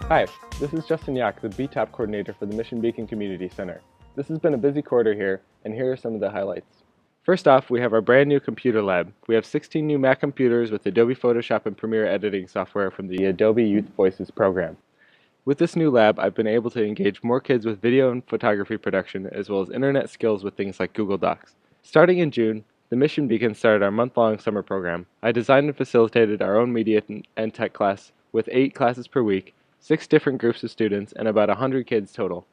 Hi, this is Justin Yak, the BTOP coordinator for the Mission Beacon Community Center. This has been a busy quarter here, and here are some of the highlights. First off, we have our brand new computer lab. We have 16 new Mac computers with Adobe Photoshop and Premiere editing software from the Adobe Youth Voices program. With this new lab, I've been able to engage more kids with video and photography production, as well as internet skills with things like Google Docs. Starting in June, the Mission Beacon started our month-long summer program. I designed and facilitated our own media and tech class with 8 classes per week, 6 different groups of students, and about 100 kids total.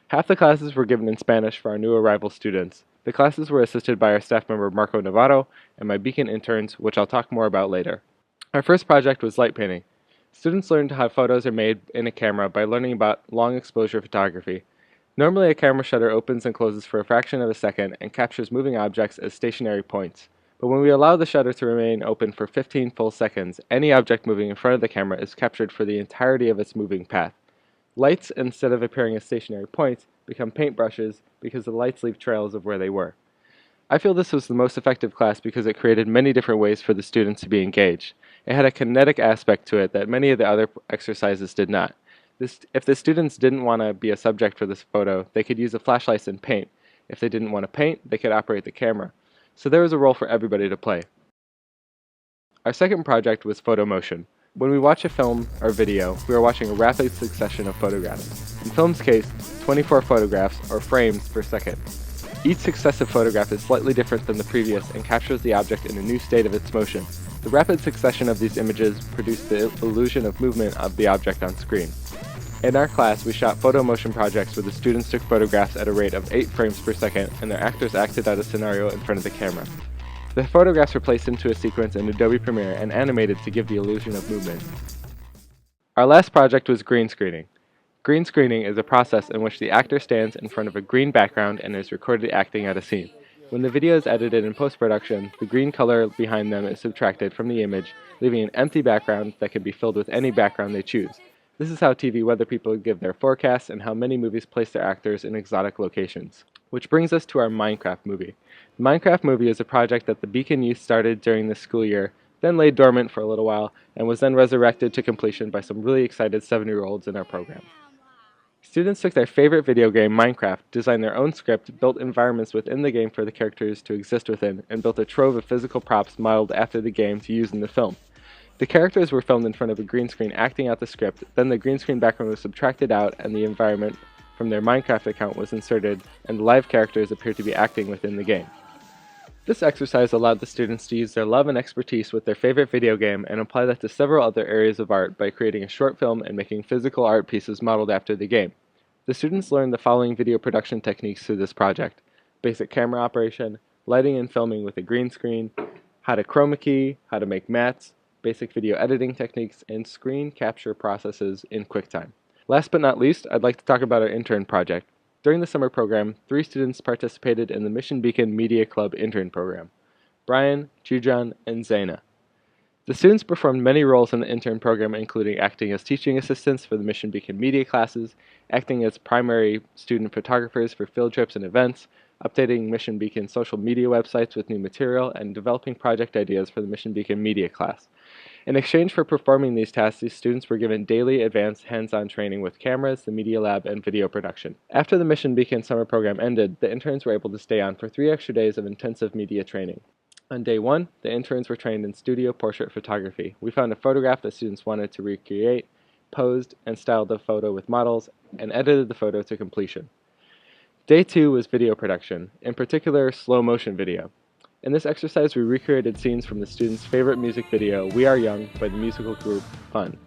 Half the classes were given in Spanish for our new arrival students. The classes were assisted by our staff member Marco Navarro and my Beacon interns, which I'll talk more about later. Our first project was light painting. Students learned how photos are made in a camera by learning about long exposure photography. Normally a camera shutter opens and closes for a fraction of a second and captures moving objects as stationary points. But when we allow the shutter to remain open for 15 full seconds, any object moving in front of the camera is captured for the entirety of its moving path. Lights, instead of appearing as stationary points, become paintbrushes because the lights leave trails of where they were. I feel this was the most effective class because it created many different ways for the students to be engaged. It had a kinetic aspect to it that many of the other exercises did not. If the students didn't want to be a subject for this photo, they could use the flashlights and paint. If they didn't want to paint, they could operate the camera. So there was a role for everybody to play. Our second project was photo motion. When we watch a film or video, we are watching a rapid succession of photographs. In film's case, 24 photographs or frames per second. Each successive photograph is slightly different than the previous and captures the object in a new state of its motion. The rapid succession of these images produced the illusion of movement of the object on screen. In our class, we shot photo motion projects where the students took photographs at a rate of 8 frames per second and their actors acted out a scenario in front of the camera. The photographs were placed into a sequence in Adobe Premiere and animated to give the illusion of movement. Our last project was green screening. Green screening is a process in which the actor stands in front of a green background and is recorded acting out a scene. When the video is edited in post-production, the green color behind them is subtracted from the image, leaving an empty background that can be filled with any background they choose. This is how TV weather people give their forecasts and how many movies place their actors in exotic locations. Which brings us to our Minecraft movie. The Minecraft movie is a project that the Beacon Youth started during this school year, then lay dormant for a little while, and was then resurrected to completion by some really excited 7-year-olds in our program. Students took their favorite video game, Minecraft, designed their own script, built environments within the game for the characters to exist within, and built a trove of physical props modeled after the game to use in the film. The characters were filmed in front of a green screen acting out the script, then the green screen background was subtracted out and the environment from their Minecraft account was inserted, and the live characters appeared to be acting within the game. This exercise allowed the students to use their love and expertise with their favorite video game and apply that to several other areas of art by creating a short film and making physical art pieces modeled after the game. The students learned the following video production techniques through this project: basic camera operation, lighting and filming with a green screen, how to chroma key, how to make mattes, basic video editing techniques, and screen capture processes in QuickTime. Last but not least, I'd like to talk about our intern project. During the summer program, 3 students participated in the Mission Beacon Media Club intern program: Brian, Jujan, and Zaina. The students performed many roles in the intern program, including acting as teaching assistants for the Mission Beacon media classes, acting as primary student photographers for field trips and events, updating Mission Beacon social media websites with new material, and developing project ideas for the Mission Beacon media class. In exchange for performing these tasks, these students were given daily advanced hands-on training with cameras, the media lab, and video production. After the Mission Beacon summer program ended, the interns were able to stay on for 3 extra days of intensive media training. On day 1, the interns were trained in studio portrait photography. We found a photograph that students wanted to recreate, posed, and styled the photo with models, and edited the photo to completion. Day 2 was video production, in particular slow motion video. In this exercise, we recreated scenes from the students' favorite music video, We Are Young, by the musical group Fun.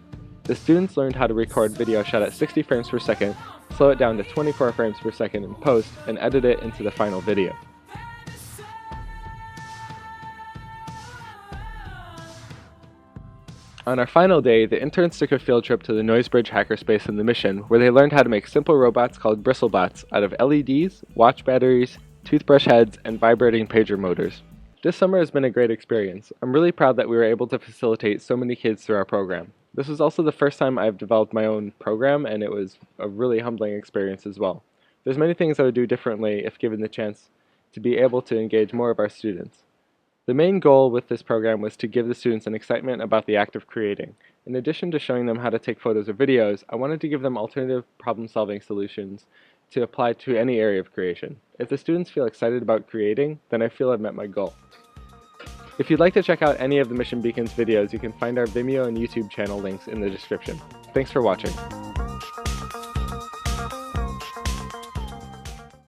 The students learned how to record video shot at 60 frames per second, slow it down to 24 frames per second in post, and edit it into the final video. On our final day, the interns took a field trip to the Noisebridge hackerspace in the Mission, where they learned how to make simple robots called bristlebots out of LEDs, watch batteries, toothbrush heads, and vibrating pager motors. This summer has been a great experience. I'm really proud that we were able to facilitate so many kids through our program. This was also the first time I've developed my own program, and it was a really humbling experience as well. There's many things I would do differently if given the chance to be able to engage more of our students. The main goal with this program was to give the students an excitement about the act of creating. In addition to showing them how to take photos or videos, I wanted to give them alternative problem-solving solutions to apply to any area of creation. If the students feel excited about creating, then I feel I've met my goal. If you'd like to check out any of the Mission Beacons videos, you can find our Vimeo and YouTube channel links in the description. Thanks for watching.